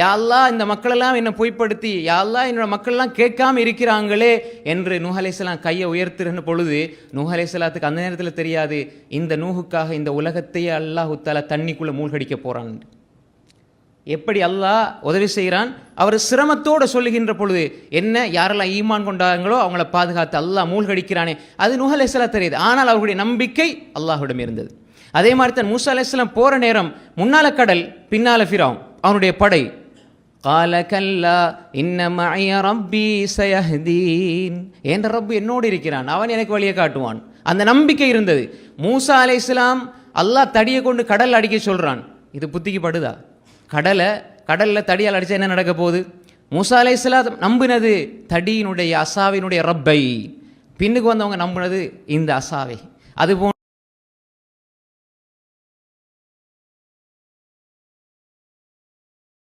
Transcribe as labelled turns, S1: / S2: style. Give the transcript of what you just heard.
S1: யா அல்லாஹ் இந்த மக்களெல்லாம் என்னை பொய்ப்படுத்தி, யா அல்லாஹ் என்னோட மக்கள்லாம் கேட்காம இருக்கிறாங்களே என்று நூஹ் அலைஹிஸ்ஸலாம் கையை உயர்த்துகிற பொழுது நூஹ் அலைஹிஸ்ஸலாத்துக்கு அந்த நேரத்தில் தெரியாது இந்த நூஹுக்காக இந்த உலகத்தையே அல்லாஹ் தஆலா தண்ணிக்குள்ளே மூழ்கடிக்க போகிறான். எப்படி அல்லாஹ் உதவி செய்கிறான். அவர் சிரமத்தோடு சொல்லுகின்ற பொழுது என்ன, யாரெல்லாம் ஈமான் கொண்டாங்களோ அவங்கள பாதுகாத்து அல்லாஹ் மூழ்கடிக்கிறானே, அது நூஹ் அலைஹிஸ்ஸலாம் தெரியுது. ஆனால் அவர்களுடைய நம்பிக்கை அல்லாஹ்விடம் இருந்தது. அதே மாதிரி தான் மூசா அலைஹிஸ்ஸலாம் போகிற நேரம் முன்னால கடல், பின்னால ஃபிரௌன் அவனுடைய படை. கால கல்லா இன்ன மஅய ரப்பி சயஹ்தீன், என்ற ரப்பு என்னோடு இருக்கிறான், அவன் எனக்கு வழியை காட்டுவான். அந்த நம்பிக்கை இருந்தது. மூசா அலைஹிஸ்ஸலாம் அல்லாஹ் தடியை கொண்டு கடல் அடிக்க சொல்கிறான். இது புத்திக்கு படுதா? கடலில் தடியால் அடித்தா என்ன நடக்க போகுது? மூசா அலைஹிஸ்ஸலாம் நம்பினது தடியினுடைய அசாவினுடைய ரப்பை, பின்னுக்கு வந்தவங்க நம்பினது இந்த அசாவை. அதுபோல்